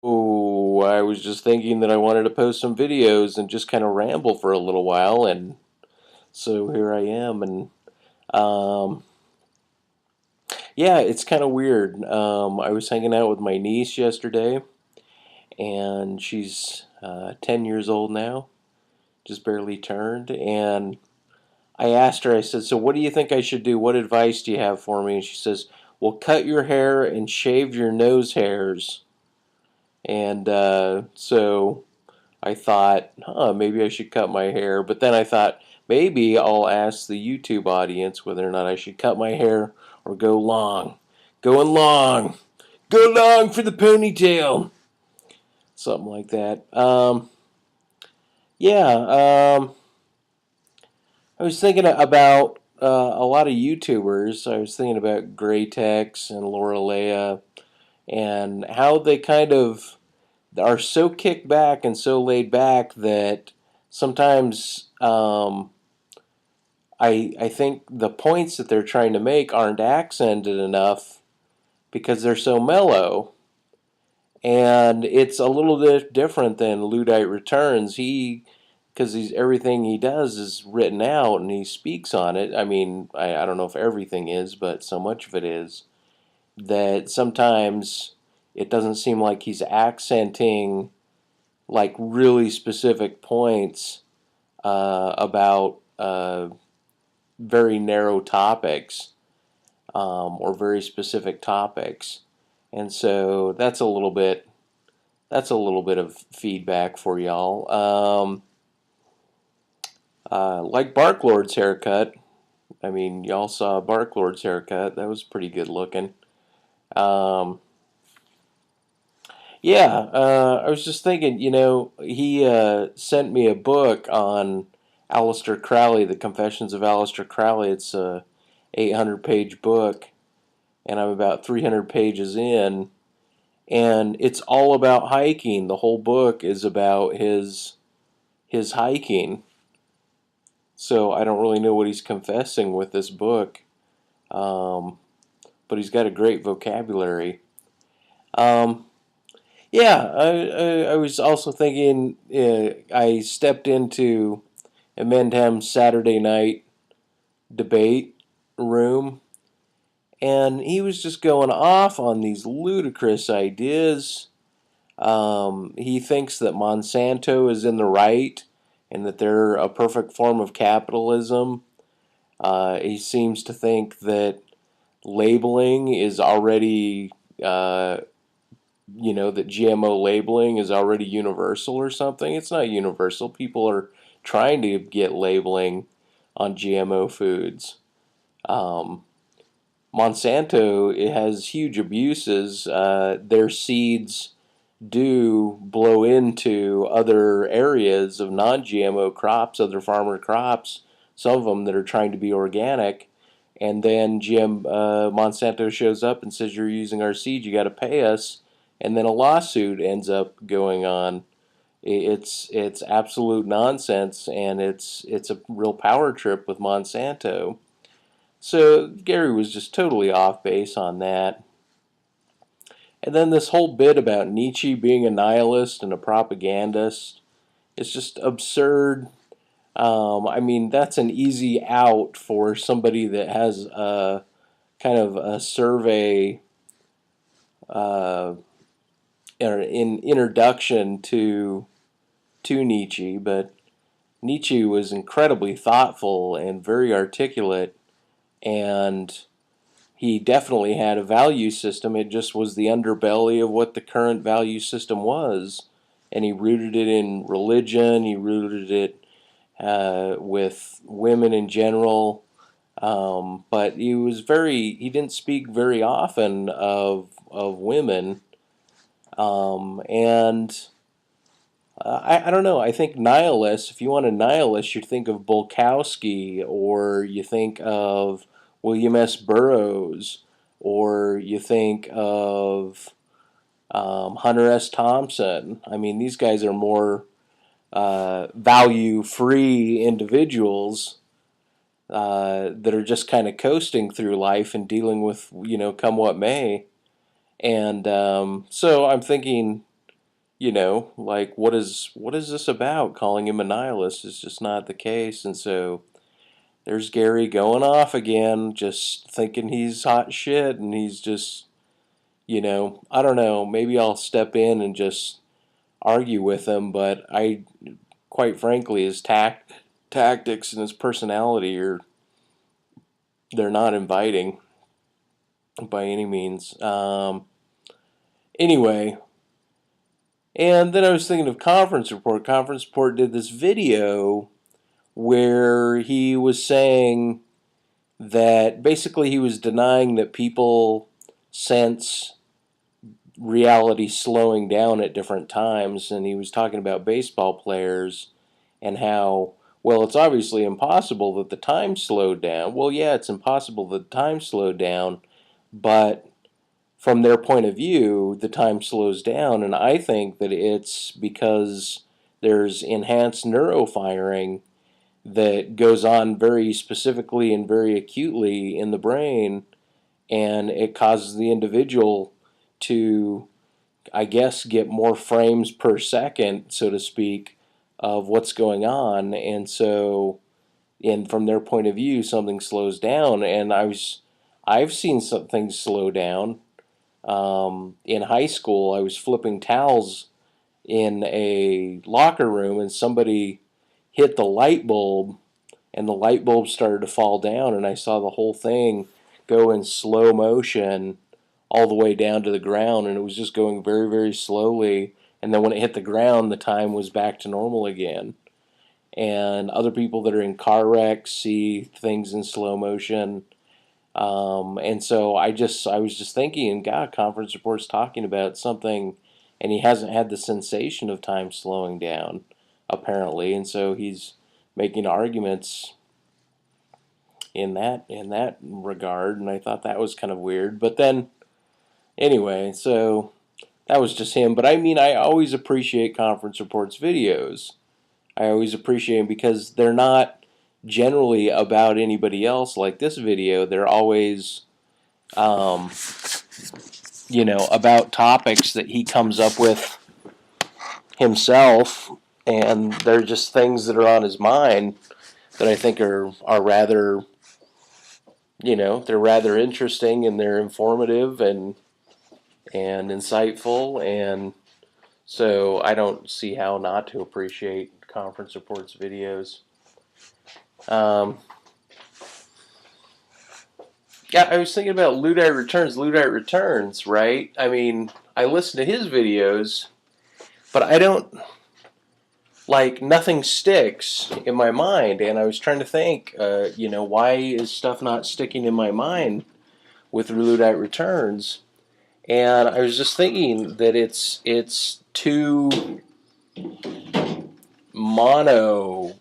Oh, I was just thinking that I wanted to post some videos and just kind of ramble for a little while, and so here I am. And um, yeah, it's kind of weird. I was hanging out with my niece yesterday, and she's 10 years old now, just barely turned. And I asked her, I said, "So what do you think I should do? What advice do you have for me?" And she says, "Well, cut your hair and shave your nose hairs." And so I thought, maybe I should cut my hair. But then I thought, maybe I'll ask the YouTube audience whether or not I should cut my hair or go long. Going long. Go long for the ponytail. Something like that. Yeah, I was thinking about a lot of YouTubers. I was thinking about Graytex and Laura Leia and how they kind of are so kicked back and so laid back that sometimes I think the points that they're trying to make aren't accented enough because they're so mellow. And it's a little bit different than Luddite Returns. Because everything he does is written out and he speaks on it. I mean, I don't know if everything is, but so much of it is that sometimes it doesn't seem like he's accenting like really specific points about very narrow topics or very specific topics, and so that's a little bit of feedback for y'all. Like Barklord's haircut. I mean, y'all saw Barklord's haircut. That was pretty good looking. Um, yeah, I was just thinking, he sent me a book on Aleister Crowley, The Confessions of Aleister Crowley. It's a 800-page book, and I'm about 300 pages in, and it's all about hiking. The whole book is about his hiking. So I don't really know what he's confessing with this book, um, but he's got a great vocabulary. Um, Yeah, I was also thinking. I stepped into Emendham's Saturday night debate room, and he was just going off on these ludicrous ideas. He thinks that Monsanto is in the right and that they're a perfect form of capitalism. He seems to think that labeling is already that GMO labeling is already universal or something. It's not universal. People are trying to get labeling on GMO foods. Um, Monsanto, it has huge abuses. Their seeds do blow into other areas of non-GMO crops, other farmer crops, some of them that are trying to be organic, and then Monsanto shows up and says, "You're using our seed, you got to pay us," and then a lawsuit ends up going on. It's absolute nonsense, and it's a real power trip with Monsanto. So Gary was just totally off base on that. And then this whole bit about Nietzsche being a nihilist and a propagandist, it's just absurd. I mean, that's an easy out for somebody that has a kind of a survey uh, or in introduction to Nietzsche, but Nietzsche was incredibly thoughtful and very articulate, and he definitely had a value system. It just was the underbelly of what the current value system was. And he rooted it in religion, he rooted it with women in general. But he didn't speak very often of women. And I don't know. I think nihilists, if you want a nihilist, you think of Bulkowski, or you think of William S. Burroughs, or you think of Hunter S. Thompson. I mean, these guys are more value free individuals that are just kind of coasting through life and dealing with, come what may. And so I'm thinking like what is this about? Calling him a nihilist is just not the case. And so there's Gary going off again, just thinking he's hot shit, and he's just, I don't know, maybe I'll step in and just argue with him, but quite frankly, his tactics and his personality they're not inviting by any means. Anyway, and then I was thinking of Conference Report. Conference Report did this video where he was saying that basically he was denying that people sense reality slowing down at different times, and he was talking about baseball players and how, well, it's obviously impossible that the time slowed down. Well, yeah, it's impossible that the time slowed down, but from their point of view, the time slows down, and I think that it's because there's enhanced neurofiring that goes on very specifically and very acutely in the brain, and it causes the individual to, I guess, get more frames per second, so to speak, of what's going on. And so, and from their point of view, something slows down. And I've seen some things slow down. In high school, I was flipping towels in a locker room, and somebody hit the light bulb, and the light bulb started to fall down, and I saw the whole thing go in slow motion all the way down to the ground, and it was just going very, very slowly. And then when it hit the ground, the time was back to normal again. And other people that are in car wrecks see things in slow motion. And so I was just thinking, God, Conference Report's talking about something, and he hasn't had the sensation of time slowing down, apparently. And so he's making arguments in that regard, and I thought that was kind of weird. But then anyway, so that was just him. But I mean, I always appreciate Conference Report's videos. I always appreciate them because they're not generally about anybody else like this video. They're always, about topics that he comes up with himself, and they're just things that are on his mind that I think are rather, they're rather interesting, and they're informative and insightful, and so I don't see how not to appreciate Conference Report's videos. Yeah, I was thinking about Luddite Returns, right? I mean, I listen to his videos, but I don't, like, nothing sticks in my mind, and I was trying to think, why is stuff not sticking in my mind with Luddite Returns? And I was just thinking that it's too mono.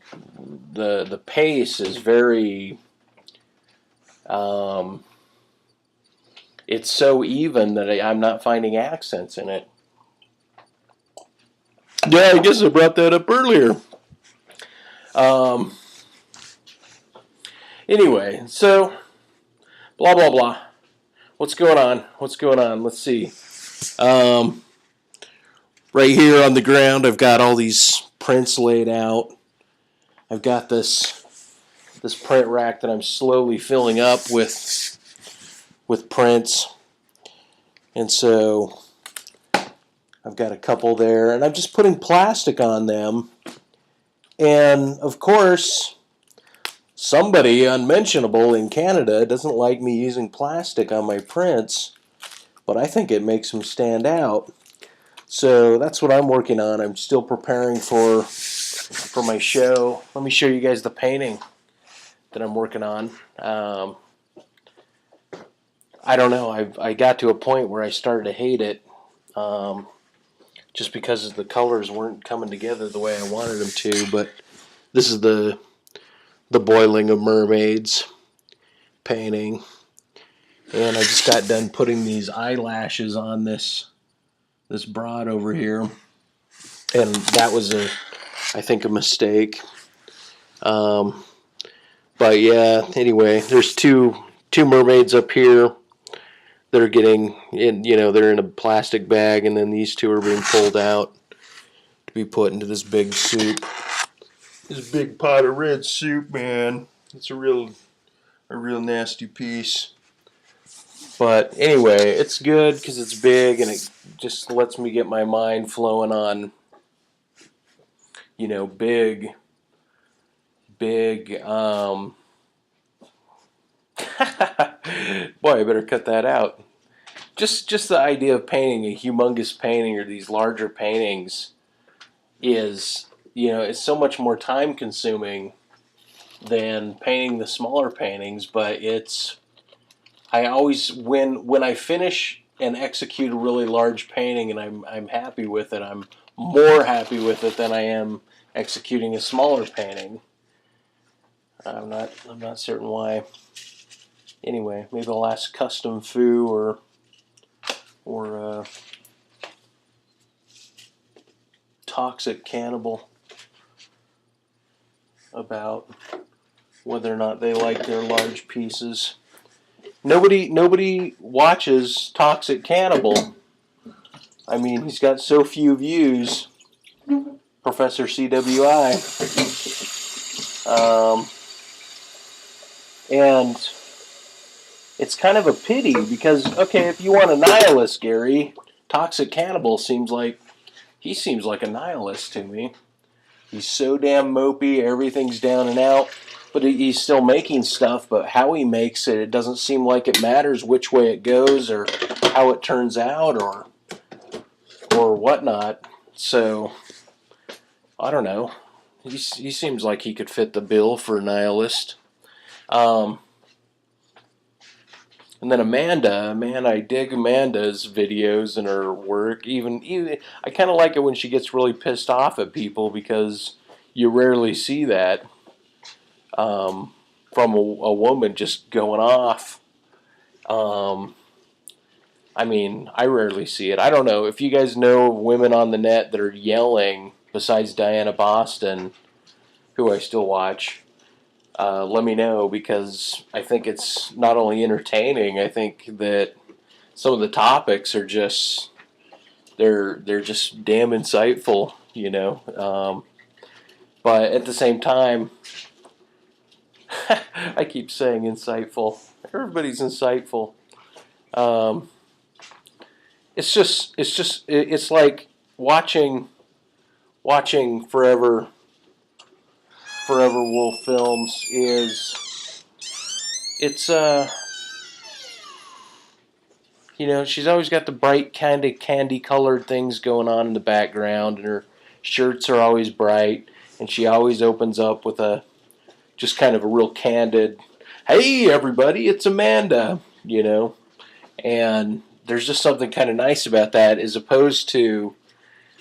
The pace is very. It's so even that I'm not finding accents in it. Yeah, I guess I brought that up earlier. Anyway, so blah blah blah. What's going on? What's going on? Let's see. Right here on the ground, I've got all these prints laid out. I've got this print rack that I'm slowly filling up with prints, and so I've got a couple there, and I'm just putting plastic on them. And of course, somebody unmentionable in Canada doesn't like me using plastic on my prints, but I think it makes them stand out. So that's what I'm working on. I'm still preparing for my show. Let me show you guys the painting that I'm working on. I don't know. I got to a point where I started to hate it, just because the colors weren't coming together the way I wanted them to. But this is the boiling of mermaids painting, and I just got done putting these eyelashes on this broad over here, and that was I think a mistake. But yeah, anyway, there's two mermaids up here that are getting in, they're in a plastic bag, and then these two are being pulled out. be put into this big soup. This big pot of red soup, man. It's a real nasty piece. But anyway, it's good because it's big and it just lets me get my mind flowing on, big, boy, I better cut that out. Just the idea of painting a humongous painting or these larger paintings is, it's so much more time consuming than painting the smaller paintings, but I always, when I finish and execute a really large painting and I'm happy with it, I'm more happy with it than I am executing a smaller painting. I'm not certain why. Anyway, maybe I'll ask Custom Foo or Toxic Cannibal about whether or not they like their large pieces. Nobody watches Toxic Cannibal. I mean, he's got so few views. Professor CWI. And it's kind of a pity because, okay, if you want a nihilist, Gary, Toxic Cannibal seems like a nihilist to me. He's so damn mopey, everything's down and out, but he's still making stuff, but how he makes it, it doesn't seem like it matters which way it goes or how it turns out or whatnot. So, I don't know. He seems like he could fit the bill for a nihilist. And then Amanda, man, I dig Amanda's videos and her work. Even I kind of like it when she gets really pissed off at people because you rarely see that from a woman just going off. I mean, I rarely see it. I don't know if you guys know women on the net that are yelling besides Diana Boston, who I still watch. Let me know because I think it's not only entertaining. I think that some of the topics are just they're just damn insightful, But at the same time, I keep saying insightful. Everybody's insightful. It's like watching Forever Wolf films it's she's always got the bright kind of candy colored things going on in the background and her shirts are always bright and she always opens up with just kind of a real candid, hey everybody, it's Amanda, and there's just something kind of nice about that as opposed to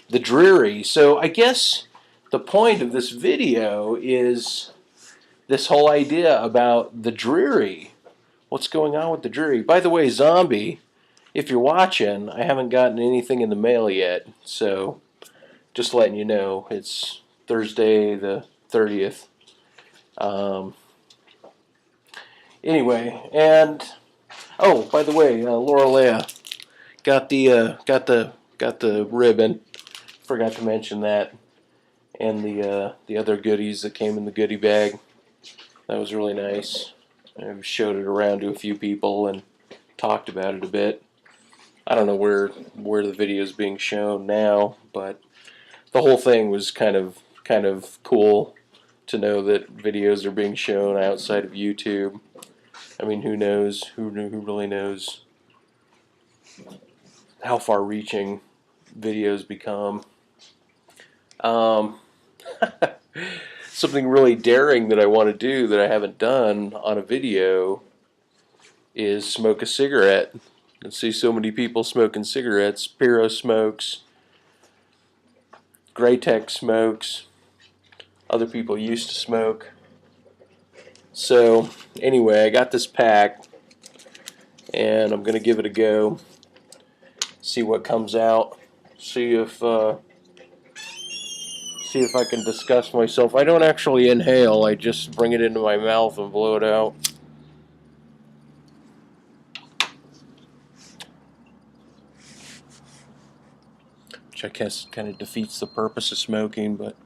the dreary. So I guess the point of this video is this whole idea about the dreary. What's going on with the dreary? By the way, Zombie, if you're watching, I haven't gotten anything in the mail yet, so just letting you know, it's Thursday the 30th. Anyway, and oh, by the way, Laura Leah got the ribbon. Forgot to mention that, and the other goodies that came in the goodie bag. That was really nice. I showed it around to a few people and talked about it a bit. I don't know where the video is being shown now, but the whole thing was kind of cool to know that videos are being shown outside of YouTube. I mean, who knows? Who really knows how far-reaching videos become? Something really daring that I want to do that I haven't done on a video is smoke a cigarette. I see so many people smoking cigarettes. Piro smokes. Graytech smokes. Other people used to smoke. So anyway, I got this pack and I'm going to give it a go. See what comes out. See if I can discuss myself. I don't actually inhale. I just bring it into my mouth and blow it out. Which which I guess kind of defeats the purpose of smoking. But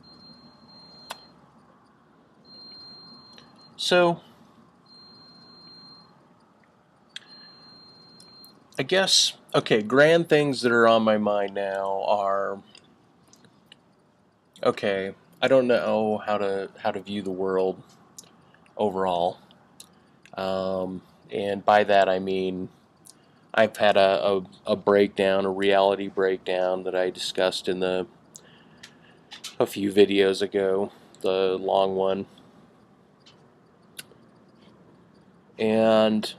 so I guess, okay, grand things that are on my mind now are, okay, I don't know how to view the world overall. And by that I mean I've had a breakdown, a reality breakdown that I discussed in a few videos ago, the long one. And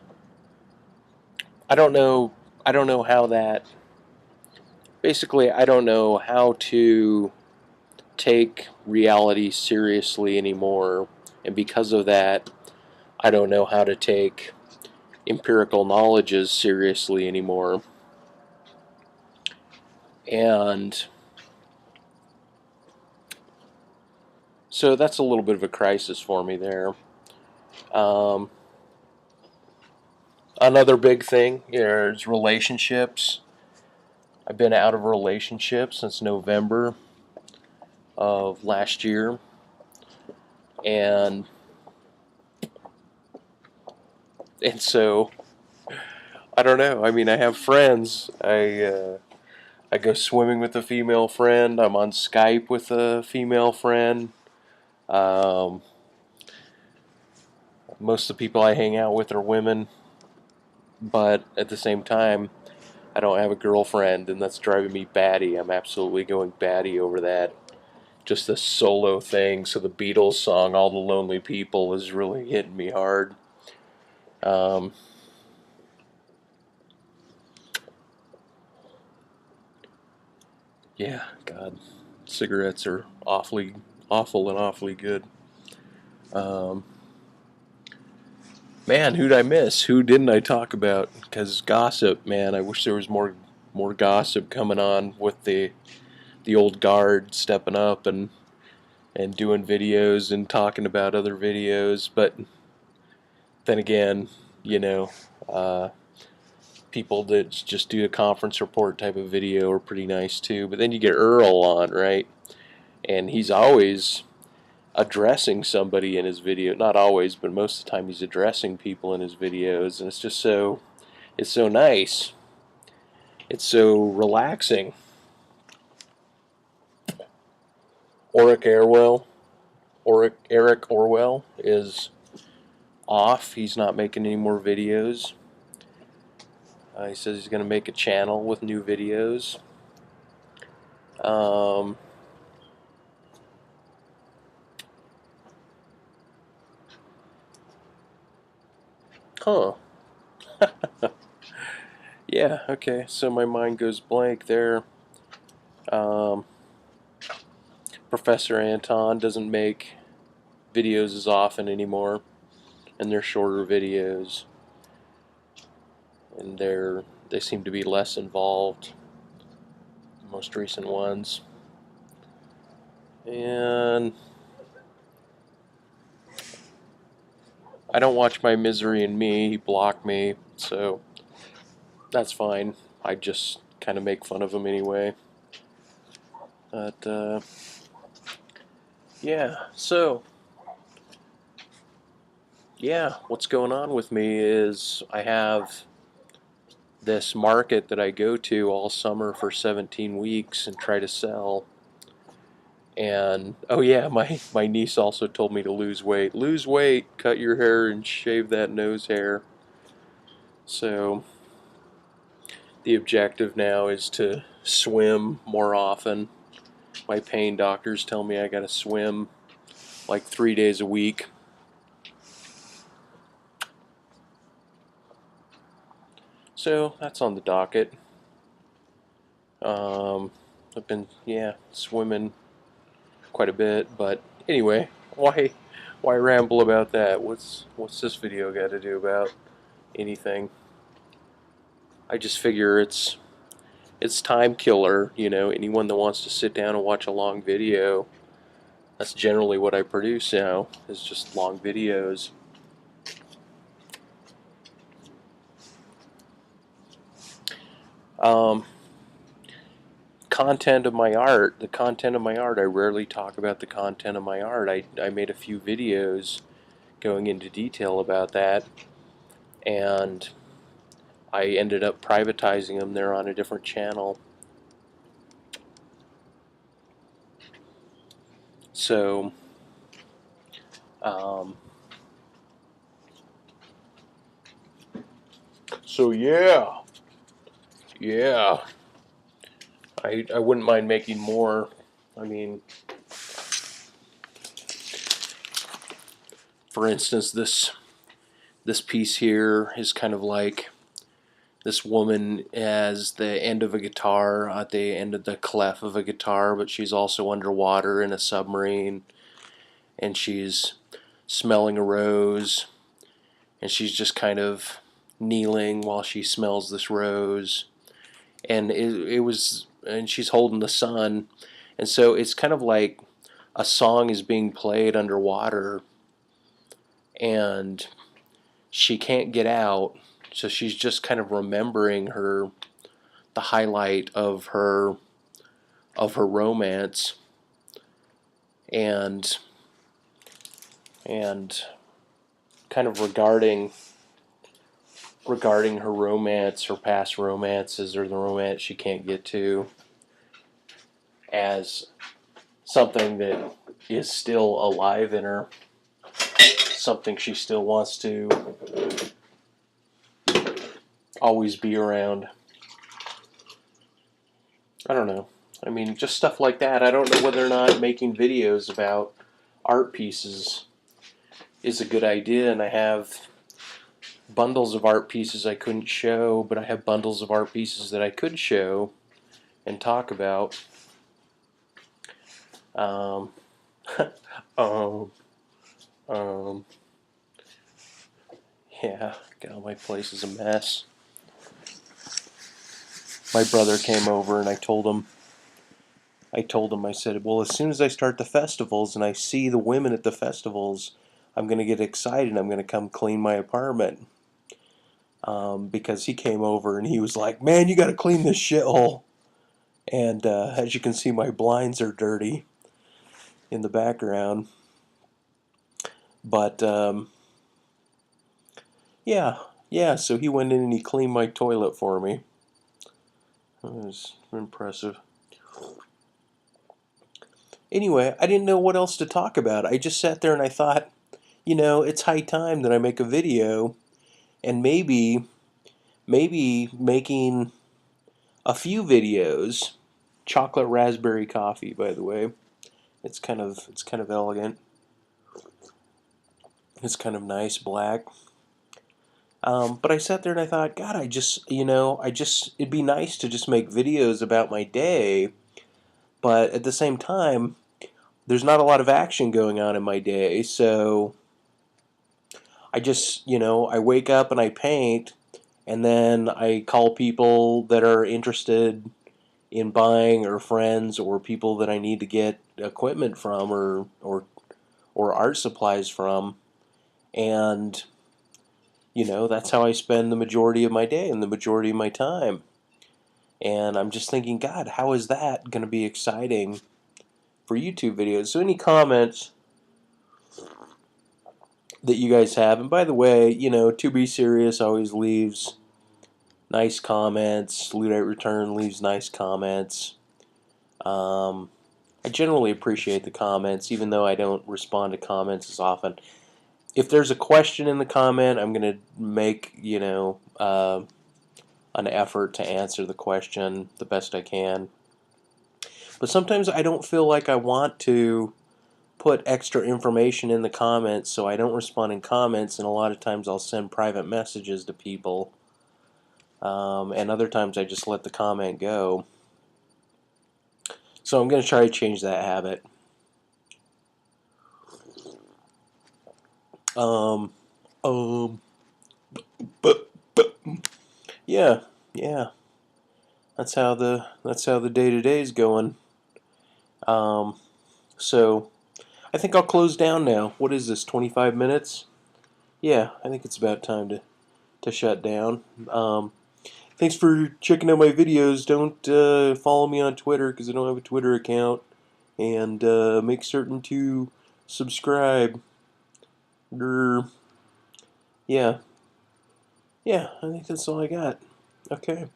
I don't know how that, basically I don't know how to take reality seriously anymore, and because of that I don't know how to take empirical knowledges seriously anymore. And so that's a little bit of a crisis for me there. Um, Another big thing is relationships. I've been out of a relationship since November of last year, and so I don't know. I mean, I have friends. I go swimming with a female friend. I'm on Skype with a female friend. Um, Most of the people I hang out with are women, but at the same time, I don't have a girlfriend, and that's driving me batty. I'm absolutely going batty over that. Just a solo thing. So the Beatles song, "All the Lonely People," is really hitting me hard. Um, yeah, God, cigarettes are awfully awful and awfully good. Um, Man, who'd I miss? Who didn't I talk about? Because gossip, man, I wish there was more gossip coming on with the old guard stepping up and doing videos and talking about other videos. But then again, you know, uh, people that just do a conference report type of video are pretty nice too. But then you get Earl on, right? And he's always addressing somebody in his video. Not always, but most of the time he's addressing people in his videos, and it's so nice. It's so relaxing. Oric Orwell, Eric Orwell is off. He's not making any more videos. He says he's going to make a channel with new videos. Um, huh. Yeah, okay. So my mind goes blank there. Um, Professor Anton doesn't make videos as often anymore, and they're shorter videos, and they seem to be less involved. The most recent ones. And I don't watch My Misery and Me. He blocked me, so that's fine. I just kind of make fun of him anyway. But yeah, so yeah, what's going on with me is I have this market that I go to all summer for 17 weeks and try to sell. And oh yeah, my niece also told me to lose weight. Lose weight, cut your hair, and shave that nose hair. So the objective now is to swim more often. My pain doctors tell me I gotta swim like 3 days a week. So that's on the docket. I've been, yeah, swimming quite a bit, but anyway, why ramble about that? What's this video got to do about anything? I just figure it's time killer. Anyone that wants to sit down and watch a long video, that's generally what I produce now, is just long videos. Um, content of my art, I rarely talk about the content of my art. I made a few videos going into detail about that, and I ended up privatizing them. They're on a different channel. So, um, yeah, yeah. I wouldn't mind making more. I mean, for instance, this piece here is kind of like this woman as the end of a guitar, at the end of the clef of a guitar, but she's also underwater in a submarine, and she's smelling a rose, and she's just kind of kneeling while she smells this rose, and and she's holding the sun, and so it's kind of like a song is being played underwater, and she can't get out, so she's just kind of remembering the highlight of her romance, and and kind of regarding her romance, her past romances, or the romance she can't get to, as something that is still alive in her, something she still wants to always be around. I don't know. I mean, just stuff like that. I don't know whether or not making videos about art pieces is a good idea, and I have bundles of art pieces I couldn't show, but I have bundles of art pieces that I could show and talk about. Um, um, um, yeah, God, my place is a mess. My brother came over, and I told him, I said, well, as soon as I start the festivals and I see the women at the festivals, I'm going to get excited. I'm going to come clean my apartment. Because he came over and he was like, man, you got to clean this shithole. And as you can see, my blinds are dirty in the background. But yeah, so he went in and he cleaned my toilet for me. It was impressive. Anyway, I didn't know what else to talk about. I just sat there and I thought, it's high time that I make a video, and maybe making a few videos. Chocolate raspberry coffee, by the way. It's kind of elegant. It's kind of nice, black. But I sat there and I thought, God, it'd be nice to just make videos about my day. But at the same time, there's not a lot of action going on in my day. So I just, I wake up and I paint, and then I call people that are interested in buying, or friends, or people that I need to get equipment from, or art supplies from, and that's how I spend the majority of my day and the majority of my time. And I'm just thinking, God, how is that going to be exciting for YouTube videos? So any comments that you guys have, and by the way, To Be Serious always leaves nice comments. Ludite Return leaves nice comments. I generally appreciate the comments, even though I don't respond to comments as often. If there's a question in the comment, I'm going to make, an effort to answer the question the best I can. But sometimes I don't feel like I want to put extra information in the comments, so I don't respond in comments, and a lot of times I'll send private messages to people, and other times I just let the comment go. So I'm going to try to change that habit. Um, but yeah, that's how the day-to-day is going. So I think I'll close down now. What is this, 25 minutes? Yeah, I think it's about time to shut down. Thanks for checking out my videos. Don't follow me on Twitter because I don't have a Twitter account. And make certain to subscribe. Yeah. Yeah, I think that's all I got. Okay.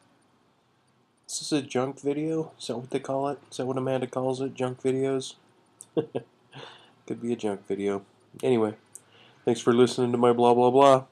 Is this a junk video? Is that what they call it? Is that what Amanda calls it? Junk videos? Could be a junk video. Anyway, thanks for listening to my blah blah blah.